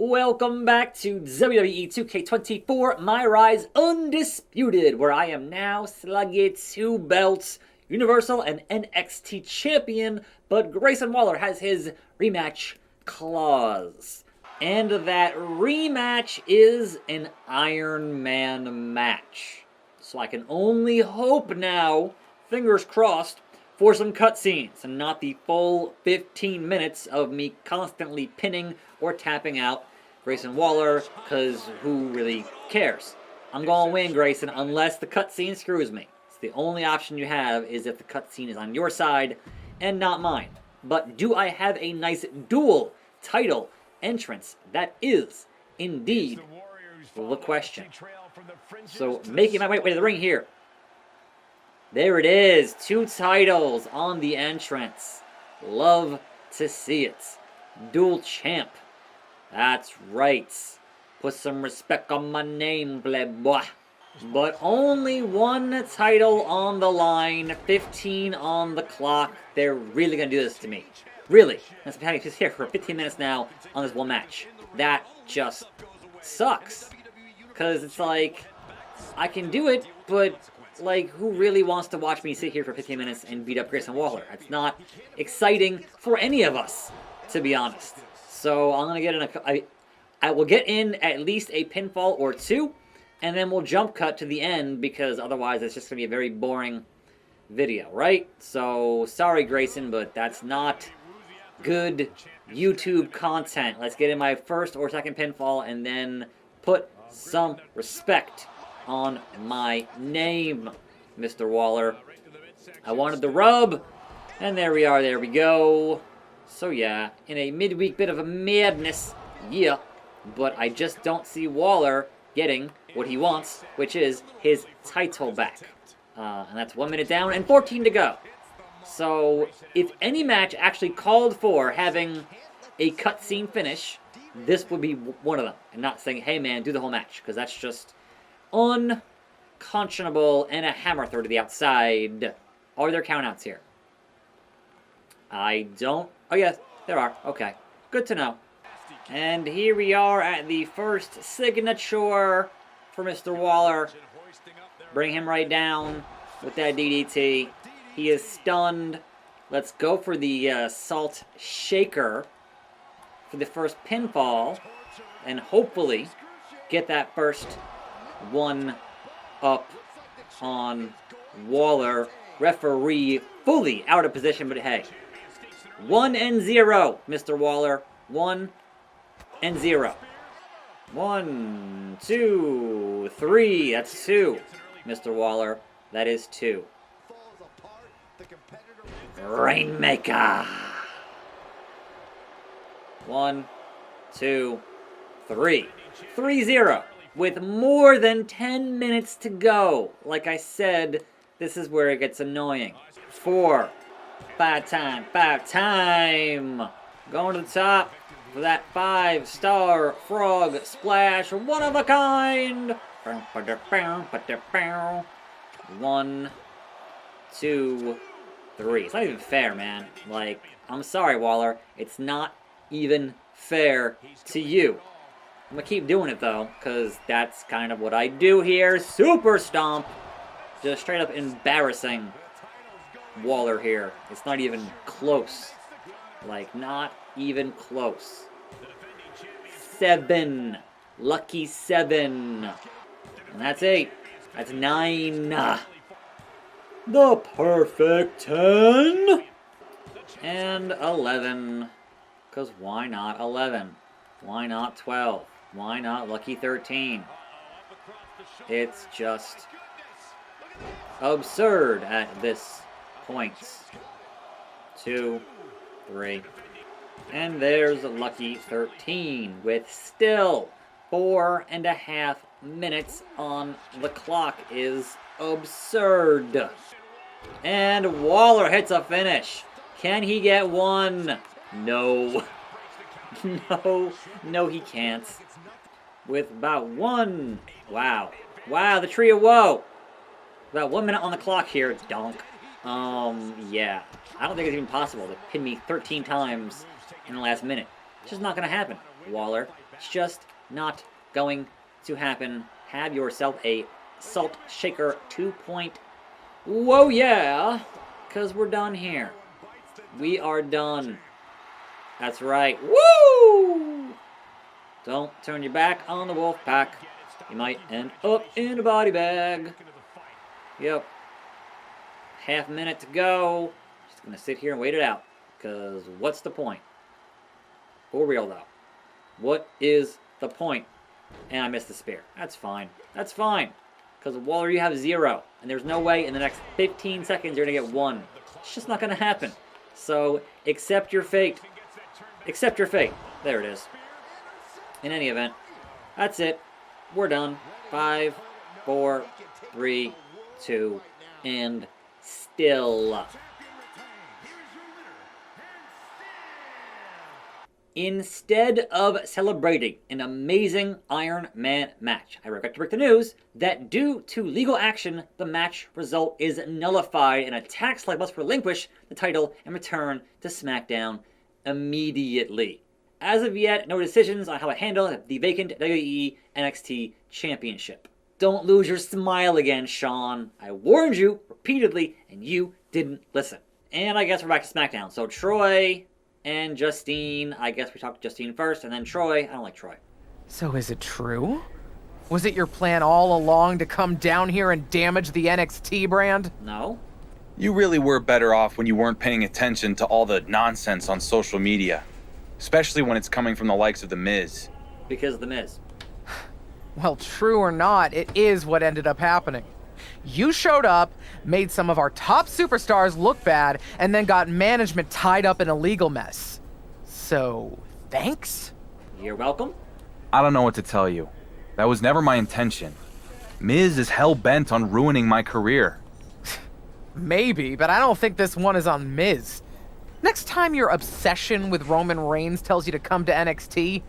Welcome back to WWE 2K24 MyRise Undisputed, where I am now Sluggy 2 belts, Universal and NXT Champion, but Grayson Waller has his rematch clause. And that rematch is an Iron Man match. So I can only hope now, fingers crossed, for some cutscenes and not the full 15 minutes of me constantly pinning or tapping out Grayson Waller, because who really cares? I'm going to win, Grayson, unless the cutscene screws me. It's the only option you have is if the cutscene is on your side and not mine. But do I have a nice dual title entrance? That is indeed the question. So making my way to the ring here. There it is, 2 titles on the entrance. Love to see it. Dual champ. That's right. Put some respect on my name, playboy. But only 1 title on the line, 15 on the clock. They're really going to do this to me. Really. That's been having here for 15 minutes now on this one match. That just sucks. Because it's like, I can do it, but like, who really wants to watch me sit here for 15 minutes and beat up Grayson Waller? It's not exciting for any of us, to be honest. So I'm gonna get in I will get in at least a pinfall or 2, and then we'll jump cut to the end, because otherwise it's just gonna be a very boring video, right? So sorry, Grayson, but that's not good YouTube content. Let's get in my first or second pinfall, and then put some respect on my name, Mr. Waller. I wanted the rub, and there we are, there we go. So yeah, in a midweek bit of a madness, yeah, but I just don't see Waller getting what he wants, which is his title back. And that's 1 minute down and 14 to go. So if any match actually called for having a cutscene finish, this would be one of them. And not saying, hey man, do the whole match, because that's just unconscionable, and a hammer throw to the outside. Are there countouts here? I don't. Oh, yes, there are. Okay. Good to know. And here we are at the first signature for Mr. Waller. Bring him right down with that DDT. He is stunned. Let's go for the Salt Shaker for the first pinfall, and hopefully get that first one up on Waller. Referee fully out of position, but hey. 1-0, Mr. Waller. 1-0. 1, 2, 3. That's 2, Mr. Waller. That is 2. Rainmaker. 1, 2, 3. 3-0. With more than 10 minutes to go. Like I said, this is where it gets annoying. 4. 5 time. Going to the top for that 5-star frog splash. One of a kind. 1, 2, 3. It's not even fair, man. Like, I'm sorry, Waller. It's not even fair to you. I'm going to keep doing it, though, because that's kind of what I do here. Super Stomp. Just straight up embarrassing Waller here. It's not even close. Like, not even close. 7. Lucky 7. And that's 8. That's 9. The perfect 10. And 11. Because why not 11? Why not 12? Why not lucky 13? It's just absurd at this point. 2, 3. And there's a lucky 13 with still 4.5 minutes on the clock. Is absurd. And Waller hits a finish. Can he get one? No. No, he can't. With about 1. Wow, the tree of woe. About 1 minute on the clock here. Donk. Yeah. I don't think it's even possible to pin me 13 times in the last minute. It's just not gonna happen. Waller. It's just not going to happen. Have yourself a Salt Shaker 2 point. Whoa, yeah, because we're done here. We are done. That's right. Woo! Don't turn your back on the wolf pack. You might end up in a body bag. Yep. Half minute to go. Just gonna sit here and wait it out. Because what's the point? For real though. What is the point? And I missed the spear. That's fine. That's fine. Because Waller, you have 0. And there's no way in the next 15 seconds you're gonna get 1. It's just not gonna happen. So accept your fate. Accept your fate. There it is. In any event, that's it. We're done. 5, 4, 3, 2, and still. Instead of celebrating an amazing Iron Man match, I regret to break the news that due to legal action, the match result is nullified and attackslug must relinquish the title and return to Smackdown immediately. As of yet, no decisions on how to handle the vacant WWE NXT Championship. Don't lose your smile again, Sean. I warned you repeatedly, and you didn't listen. And I guess we're back to SmackDown. So Troy and Justine. I guess we talked to Justine first, and then Troy. I don't like Troy. So is it true? Was it your plan all along to come down here and damage the NXT brand? No. You really were better off when you weren't paying attention to all the nonsense on social media. Especially when it's coming from the likes of The Miz. Because of The Miz. Well, true or not, it is what ended up happening. You showed up, made some of our top superstars look bad, and then got management tied up in a legal mess. So, thanks? You're welcome. I don't know what to tell you. That was never my intention. Miz is hell-bent on ruining my career. Maybe, but I don't think this one is on Miz. Next time your obsession with Roman Reigns tells you to come to NXT,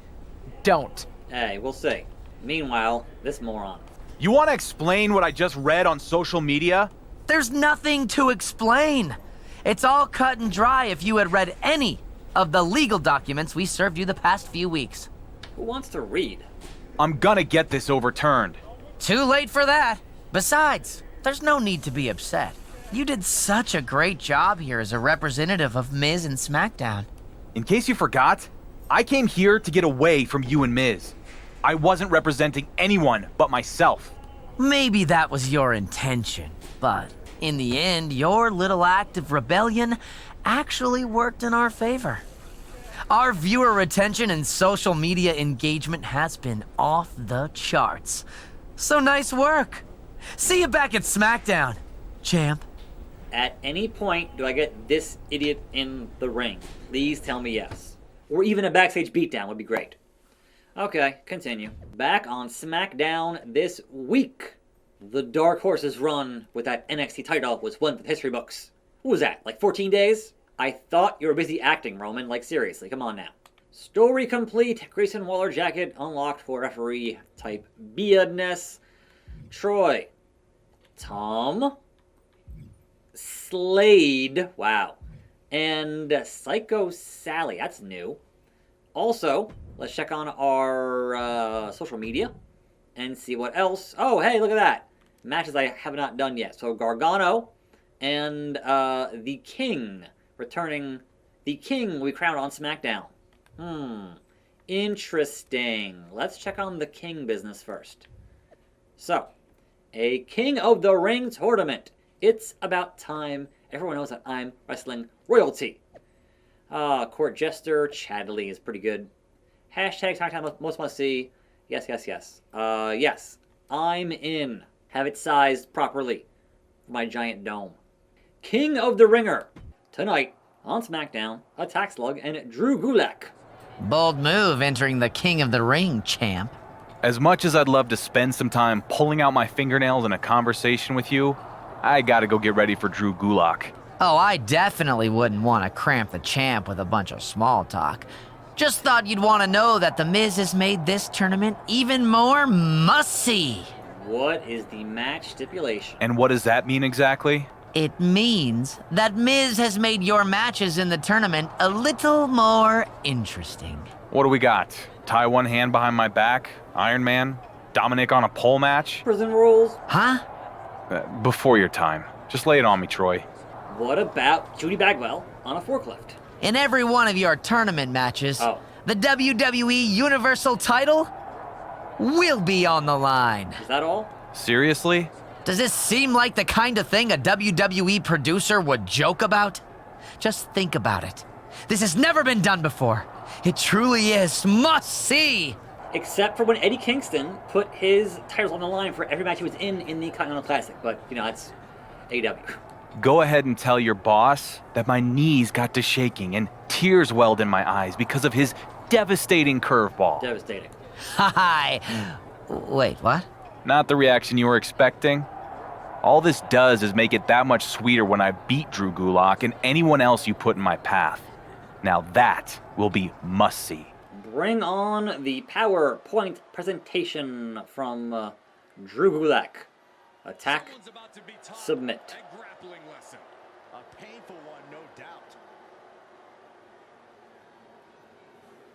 don't. Hey, we'll see. Meanwhile, this moron. You want to explain what I just read on social media? There's nothing to explain. It's all cut and dry if you had read any of the legal documents we served you the past few weeks. Who wants to read? I'm gonna get this overturned. Too late for that. Besides, there's no need to be upset. You did such a great job here as a representative of Miz and SmackDown. In case you forgot, I came here to get away from you and Miz. I wasn't representing anyone but myself. Maybe that was your intention, but in the end, your little act of rebellion actually worked in our favor. Our viewer retention and social media engagement has been off the charts. So nice work. See you back at SmackDown, champ. At any point do I get this idiot in the ring? Please tell me yes. Or even a backstage beatdown would be great. Okay, continue. Back on SmackDown this week. The Dark Horse's run with that NXT title was one for the history books. What was that, like 14 days? I thought you were busy acting, Roman. Like, seriously, come on now. Story complete. Grayson Waller jacket unlocked for referee-type BS. Troy. Tom. Slade. Wow. And Psycho Sally. That's new. Also, let's check on our social media and see what else. Oh, hey, look at that. Matches I have not done yet. So Gargano and the King returning. The King we crowned on SmackDown. Interesting. Let's check on the King business first. So, a King of the Ring tournament. It's about time. Everyone knows that I'm wrestling royalty. Court Jester, Chadley is pretty good. Hashtag SmackDown most must see. Yes, yes, yes. Yes, I'm in. Have it sized properly for my giant dome. King of the Ringer. Tonight on SmackDown, attackslug and Drew Gulak. Bold move entering the King of the Ring, champ. As much as I'd love to spend some time pulling out my fingernails in a conversation with you, I gotta go get ready for Drew Gulak. Oh, I definitely wouldn't want to cramp the champ with a bunch of small talk. Just thought you'd want to know that The Miz has made this tournament even more must-see. What is the match stipulation? And what does that mean exactly? It means that Miz has made your matches in the tournament a little more interesting. What do we got? Tie one hand behind my back? Iron Man? Dominic on a pole match? Prison rules. Huh? Before your time. Just lay it on me, Troy. What about Judy Bagwell on a forklift? In every one of your tournament matches, Oh. the WWE Universal title will be on the line. Is that all? Seriously? Does this seem like the kind of thing a WWE producer would joke about? Just think about it. This has never been done before. It truly is must-see. Except for when Eddie Kingston put his titles on the line for every match he was in the Continental Classic. But, you know, that's AEW. Go ahead and tell your boss that my knees got to shaking and tears welled in my eyes because of his devastating curveball. Devastating. Hi. Wait, what? Not the reaction you were expecting. All this does is make it that much sweeter when I beat Drew Gulak and anyone else you put in my path. Now that will be must-see. Bring on the PowerPoint presentation from Drew Gulak. Attack, submit.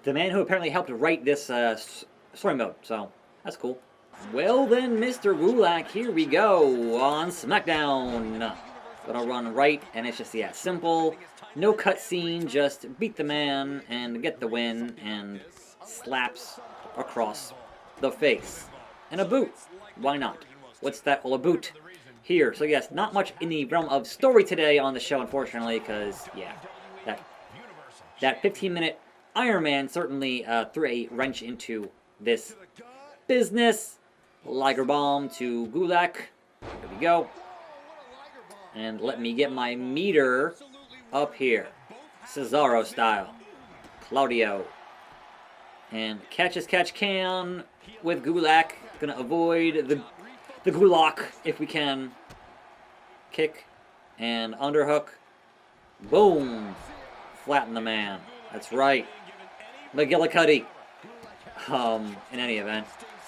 The man who apparently helped write this story mode, so that's cool. Well then, Mr. Gulak, here we go on Smackdown. Gonna run right, and it's just, yeah, simple. No cutscene, just beat the man and get the win, and slaps across the face. And a boot. Why not? What's that? Well, a boot here. So yes, not much in the realm of story today on the show, unfortunately, because, yeah, that 15-minute Iron Man certainly threw a wrench into this business. Liger bomb to Gulak. There we go. And let me get my meter up here. Cesaro style. Claudio. And catch as catch can with Gulak. Gonna avoid the Gulak if we can. Kick and underhook. Boom. Flatten the man. That's right. McGillicuddy. In any event.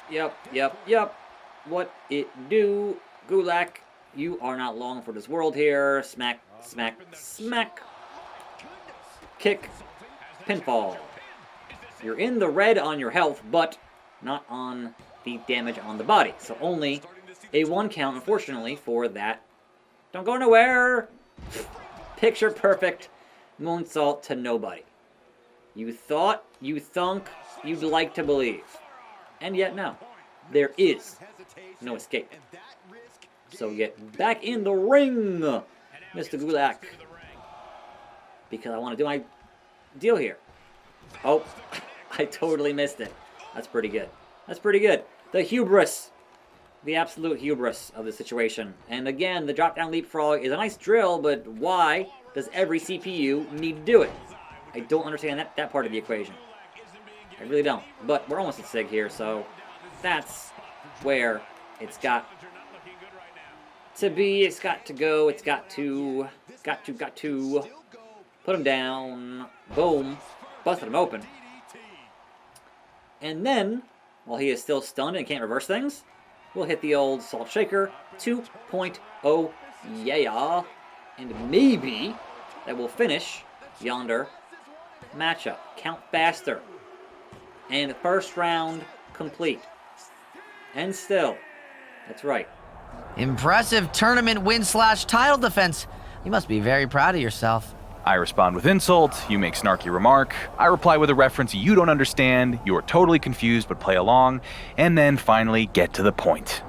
Yep. What it do? Gulak, you are not long for this world here. Smack. Kick. Pinfall. You're in the red on your health, but not on the damage on the body. So only a 1 count, unfortunately, for that. Don't go nowhere. Picture perfect moonsault to nobody. You thought, you thunk, you'd like to believe. And yet no. There is no escape. So get back in the ring, Mr. Gulak. Because I want to do my deal here. Oh, I totally missed it. That's pretty good. The hubris. The absolute hubris of the situation. And again, the drop-down leapfrog is a nice drill, but why does every CPU need to do it? I don't understand that part of the equation. I really don't. But we're almost at SIG here, so that's where it's got to be. It's got to go. It's got to put him down. Boom. Busted him open. And then, while he is still stunned and can't reverse things, we'll hit the old Salt Shaker 2.0. Yeah. And maybe that will finish yonder matchup. Count faster. And first round complete. And still, that's right. Impressive tournament win/title defense. You must be very proud of yourself. I respond with insult, you make snarky remark, I reply with a reference you don't understand, you are totally confused but play along, and then finally get to the point.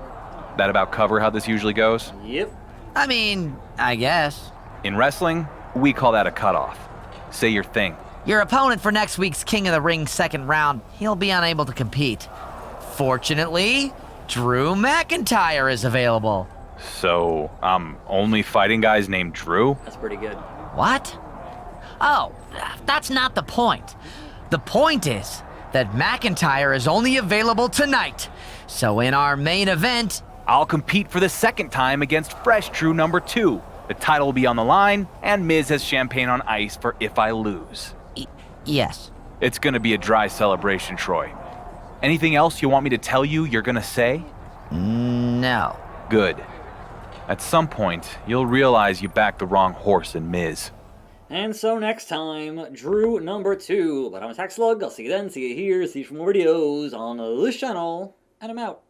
That about cover how this usually goes? Yep. I mean, I guess. In wrestling, we call that a cutoff. Say your thing. Your opponent for next week's King of the Ring second round, he'll be unable to compete. Fortunately, Drew McIntyre is available. So, I'm only fighting guys named Drew? That's pretty good. What? Oh, that's not the point. The point is that McIntyre is only available tonight. So in our main event, I'll compete for the second time against fresh Drew number 2. The title will be on the line, and Miz has champagne on ice for if I lose. Yes. It's gonna be a dry celebration, Troy. Anything else you want me to tell you you're gonna say? No. Good. At some point, you'll realize you backed the wrong horse in Miz. And so next time, Drew number 2. But I'm attackslug. I'll see you then, see you here, see you for more videos on this channel, and I'm out.